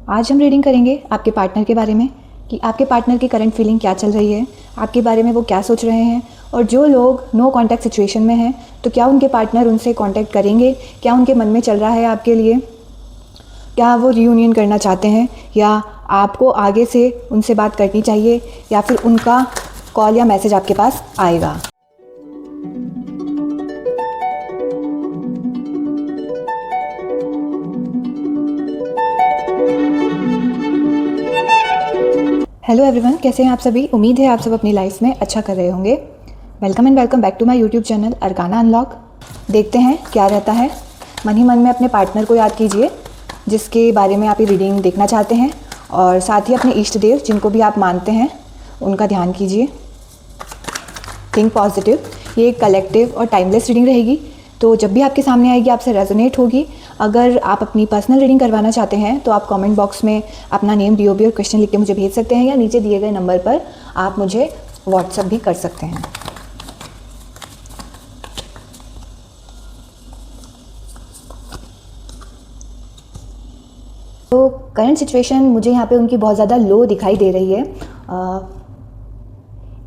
आज हम रीडिंग करेंगे आपके पार्टनर के बारे में कि आपके पार्टनर की करंट फीलिंग क्या चल रही है, आपके बारे में वो क्या सोच रहे हैं। और जो लोग नो कांटेक्ट सिचुएशन में हैं तो क्या उनके पार्टनर उनसे कांटेक्ट करेंगे, क्या उनके मन में चल रहा है आपके लिए, क्या वो रियूनियन करना चाहते हैं या आपको आगे से उनसे बात करनी चाहिए या फिर उनका कॉल या मैसेज आपके पास आएगा। हेलो एवरीवन, कैसे हैं आप सभी। उम्मीद है आप सब अपनी लाइफ में अच्छा कर रहे होंगे। Welcome and welcome back to my YouTube channel Arcana Unlock. देखते हैं क्या रहता है। मन ही मन में अपने पार्टनर को याद कीजिए जिसके बारे में आप ये रीडिंग देखना चाहते हैं, और साथ ही अपने इष्ट देव जिनको भी आप मानते हैं उनका ध्यान कीजिए। Think positive. ये एक कलेक्टिव और टाइमलेस रीडिंग रहेगी, तो जब भी आपके सामने आएगी आपसे रेजोनेट होगी। अगर आप अपनी पर्सनल रीडिंग करवाना चाहते हैं तो आप कमेंट बॉक्स में अपना नेम, डीओबी और क्वेश्चन लिख के मुझे भेज सकते हैं, या नीचे दिए गए नंबर पर आप मुझे व्हाट्सएप भी कर सकते हैं। तो करंट सिचुएशन मुझे यहाँ पे उनकी बहुत ज़्यादा लो दिखाई दे रही है।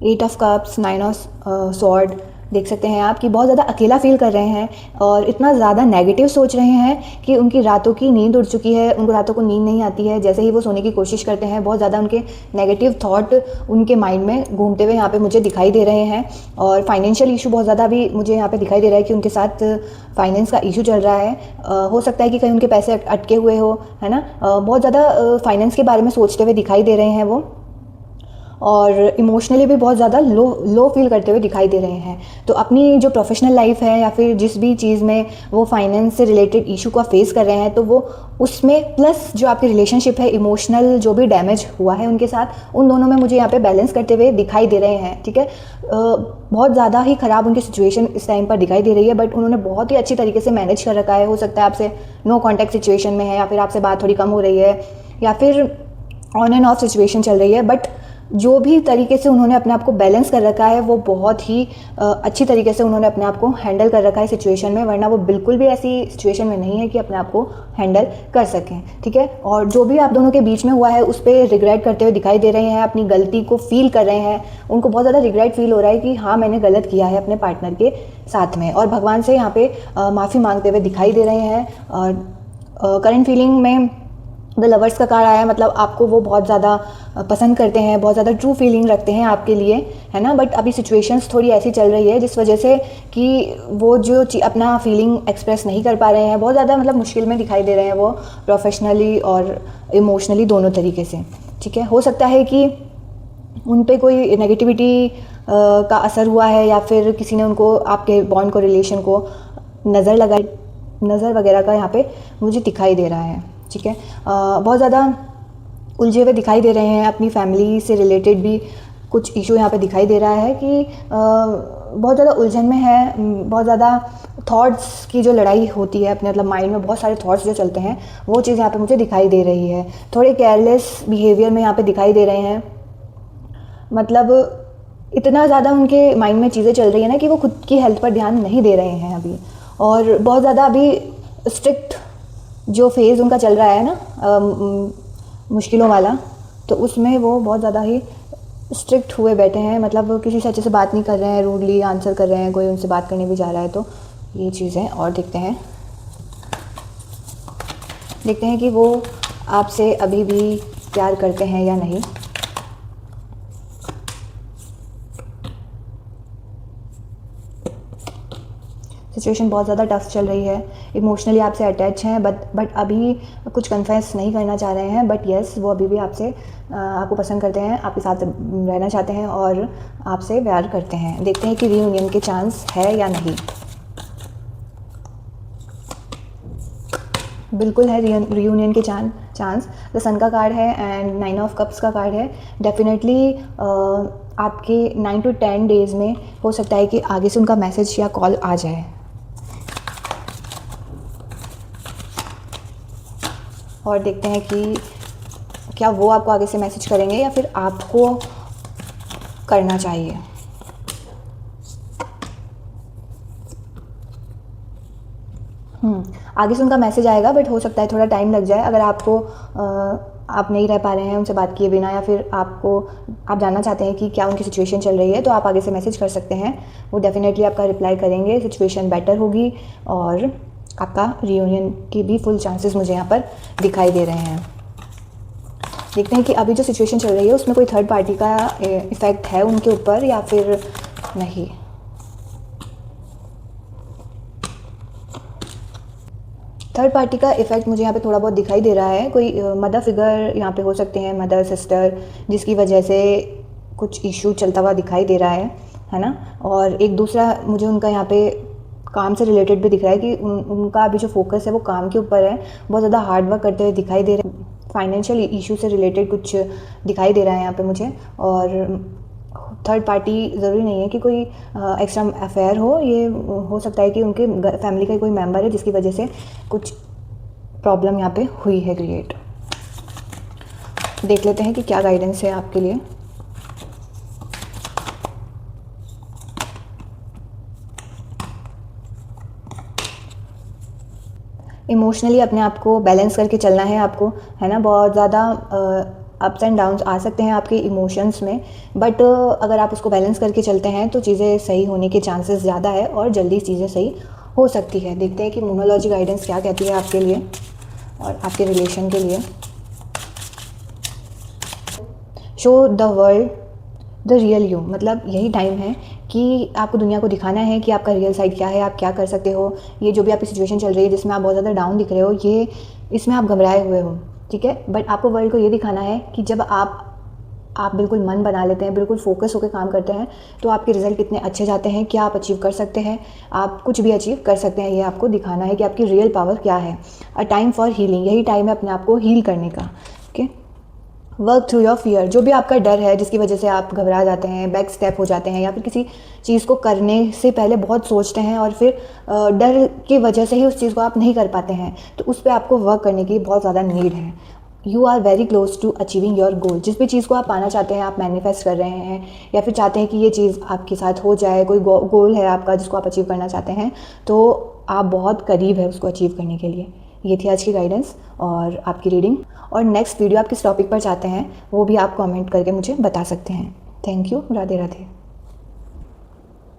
8 ऑफ कप्स, 9 ऑफ सॉर्ड देख सकते हैं आप कि बहुत ज़्यादा अकेला फील कर रहे हैं और इतना ज़्यादा नेगेटिव सोच रहे हैं कि उनकी रातों की नींद उड़ चुकी है। उनको रातों को नींद नहीं आती है। जैसे ही वो सोने की कोशिश करते हैं बहुत ज़्यादा उनके नेगेटिव थॉट उनके माइंड में घूमते हुए यहाँ पे मुझे दिखाई दे रहे हैं। और फाइनेंशियल इशू बहुत ज़्यादा भी मुझे यहाँ पे दिखाई दे रहा है कि उनके साथ फाइनेंस का इशू चल रहा है। हो सकता है कि कहीं उनके पैसे अटके हुए हो, है ना। बहुत ज़्यादा फाइनेंस के बारे में सोचते हुए दिखाई दे रहे हैं वो, और इमोशनली भी बहुत ज़्यादा लो फील करते हुए दिखाई दे रहे हैं। तो अपनी जो प्रोफेशनल लाइफ है या फिर जिस भी चीज़ में वो फाइनेंस से रिलेटेड इशू का फेस कर रहे हैं, तो वो उसमें प्लस जो आपकी रिलेशनशिप है, इमोशनल जो भी डैमेज हुआ है उनके साथ, उन दोनों में मुझे यहाँ पे बैलेंस करते हुए दिखाई दे रहे हैं। ठीक है, बहुत ज़्यादा ही ख़राब उनकी सिचुएशन इस टाइम पर दिखाई दे रही है, बट उन्होंने बहुत ही अच्छी तरीके से मैनेज कर रखा है। हो सकता है आपसे नो कॉन्टैक्ट सिचुएशन में है, या फिर आपसे बात थोड़ी कम हो रही है, या फिर ऑन एंड ऑफ सिचुएशन चल रही है, बट जो भी तरीके से उन्होंने अपने आप को बैलेंस कर रखा है वो बहुत ही अच्छी तरीके से उन्होंने अपने आप को हैंडल कर रखा है सिचुएशन में। वरना वो बिल्कुल भी ऐसी सिचुएशन में नहीं है कि अपने आप को हैंडल कर सकें। ठीक है, और जो भी आप दोनों के बीच में हुआ है उस पर रिग्रेट करते हुए दिखाई दे रहे हैं, अपनी गलती को फील कर रहे हैं। उनको बहुत ज़्यादा रिग्रेट फील हो रहा है कि हाँ, मैंने गलत किया है अपने पार्टनर के साथ में, और भगवान से यहाँ पे माफ़ी मांगते हुए दिखाई दे रहे हैं। और करंट फीलिंग में द लवर्स का कार्ड आया है, मतलब आपको वो बहुत ज़्यादा पसंद करते हैं, बहुत ज़्यादा ट्रू फीलिंग रखते हैं आपके लिए, है ना। बट अभी सिचुएशंस थोड़ी ऐसी चल रही है जिस वजह से कि वो जो अपना फीलिंग एक्सप्रेस नहीं कर पा रहे हैं, बहुत ज़्यादा मतलब मुश्किल में दिखाई दे रहे हैं वो, प्रोफेशनली और इमोशनली दोनों तरीके से। ठीक है, हो सकता है कि उन पे कोई नेगेटिविटी का असर हुआ है, या फिर किसी ने उनको, आपके बॉन्ड को, रिलेशन को नज़र वगैरह का यहाँ पे मुझे दिखाई दे रहा है। ठीक है, बहुत ज़्यादा उलझे हुए दिखाई दे रहे हैं। अपनी फैमिली से रिलेटेड भी कुछ इशू यहाँ पे दिखाई दे रहा है कि बहुत ज़्यादा उलझन में है। बहुत ज़्यादा थॉट्स की जो लड़ाई होती है अपने, मतलब माइंड में बहुत सारे थॉट्स जो चलते हैं, वो चीज़ यहाँ पे मुझे दिखाई दे रही है। थोड़े केयरलेस बिहेवियर में यहाँ पे दिखाई दे रहे हैं। मतलब इतना ज़्यादा उनके माइंड में चीज़ें चल रही है ना कि वो खुद की हेल्थ पर ध्यान नहीं दे रहे हैं अभी। और बहुत ज़्यादा अभी स्ट्रिक्ट जो फेज़ उनका चल रहा है ना, मुश्किलों वाला, तो उसमें वो बहुत ज़्यादा ही स्ट्रिक्ट हुए बैठे हैं। मतलब किसी से अच्छे से बात नहीं कर रहे हैं, रूडली आंसर कर रहे हैं, कोई उनसे बात करने भी जा रहा है, तो ये चीज़ें। और देखते हैं कि वो आपसे अभी भी प्यार करते हैं या नहीं। सिचुएशन बहुत ज़्यादा टफ चल रही है। इमोशनली आपसे अटैच हैं, बट अभी कुछ कन्फेस नहीं करना चाह रहे हैं। बट येस, वो अभी भी आपको पसंद करते हैं, आपके साथ रहना चाहते हैं और आपसे प्यार करते हैं। देखते हैं कि रीयूनियन के चांस है या नहीं। बिल्कुल है रीयूनियन के चांस। द सन का कार्ड है एंड 9 ऑफ कप्स का कार्ड है। डेफिनेटली आपके 9 to 10 डेज़ में हो सकता है कि आगे से उनका मैसेज या कॉल आ जाए। और देखते हैं कि क्या वो आपको आगे से मैसेज करेंगे या फिर आपको करना चाहिए। आगे से उनका मैसेज आएगा, बट हो सकता है थोड़ा टाइम लग जाए। अगर आपको आप नहीं रह पा रहे हैं उनसे बात किए बिना, या फिर आप जानना चाहते हैं कि क्या उनकी सिचुएशन चल रही है, तो आप आगे से मैसेज कर सकते हैं। वो डेफिनेटली आपका रिप्लाई करेंगे, सिचुएशन बेटर होगी और आपका रियूनियन की भी फुल चांसेस मुझे यहाँ पर दिखाई दे रहे हैं। देखते हैं कि अभी जो सिचुएशन चल रही है उसमें कोई थर्ड पार्टी का इफ़ेक्ट है उनके ऊपर या फिर नहीं। थर्ड पार्टी का इफ़ेक्ट मुझे यहाँ पे थोड़ा बहुत दिखाई दे रहा है। कोई मदर फिगर यहाँ पे हो सकते हैं, मदर सिस्टर, जिसकी वजह से कुछ इशू चलता हुआ दिखाई दे रहा है ना। और एक दूसरा मुझे उनका यहाँ पे काम से रिलेटेड भी दिख रहा है कि उनका अभी जो फोकस है वो काम के ऊपर है, बहुत ज़्यादा हार्ड वर्क करते हुए दिखाई दे रहे हैं। फाइनेंशियल इशू से रिलेटेड कुछ दिखाई दे रहा है यहाँ पे मुझे। और थर्ड पार्टी ज़रूरी नहीं है कि कोई एक्स्ट्रा अफेयर हो, ये हो सकता है कि उनके फैमिली का कोई मेंबर है जिसकी वजह से कुछ प्रॉब्लम यहाँ पे हुई है क्रिएट। देख लेते हैं कि क्या गाइडेंस है आपके लिए। इमोशनली अपने आप को बैलेंस करके चलना है आपको, है ना। बहुत ज़्यादा अप्स एंड डाउन्स आ सकते हैं आपके इमोशंस में, बट अगर आप उसको बैलेंस करके चलते हैं तो चीज़ें सही होने के चांसेस ज़्यादा है और जल्दी चीज़ें सही हो सकती है। देखते हैं कि मोनोलॉजी गाइडेंस क्या कहती है आपके लिए और आपके रिलेशन के लिए। Show the world the real you, मतलब यही टाइम है कि आपको दुनिया को दिखाना है कि आपका रियल साइड क्या है, आप क्या कर सकते हो। ये जो भी आपकी सिचुएशन चल रही है जिसमें आप बहुत ज़्यादा डाउन दिख रहे हो, ये इसमें आप घबराए हुए हो, ठीक है। बट आपको वर्ल्ड को ये दिखाना है कि जब आप बिल्कुल मन बना लेते हैं, बिल्कुल फोकस होकर काम करते हैं, तो आपके रिजल्ट कितने अच्छे जाते हैं, क्या आप अचीव कर सकते हैं, आप कुछ भी अचीव कर सकते हैं। ये आपको दिखाना है कि आपकी रियल पावर क्या है। अ टाइम फॉर हीलिंग, यही टाइम है अपने आप को हील करने का, okay. Work through your fear, जो भी आपका डर है जिसकी वजह से आप घबरा जाते हैं, बैक स्टेप हो जाते हैं, या फिर किसी चीज़ को करने से पहले बहुत सोचते हैं और फिर डर की वजह से ही उस चीज़ को आप नहीं कर पाते हैं, तो उस पर आपको वर्क करने की बहुत ज़्यादा नीड है। You are very close to achieving your goal. जिस भी चीज़ को आप पाना चाहते हैं, आप मैनिफेस्ट कर रहे हैं या फिर चाहते हैं कि ये चीज़ आपके साथ हो जाए, कोई गोल है आपका जिसको आप अचीव करना चाहते हैं, तो आप बहुत करीब है उसको अचीव करने के लिए। ये थी आज की गाइडेंस और आपकी रीडिंग। और नेक्स्ट वीडियो आप किस टॉपिक पर चाहते हैं वो भी आप कमेंट करके मुझे बता सकते हैं। Thank you. राधे राधे।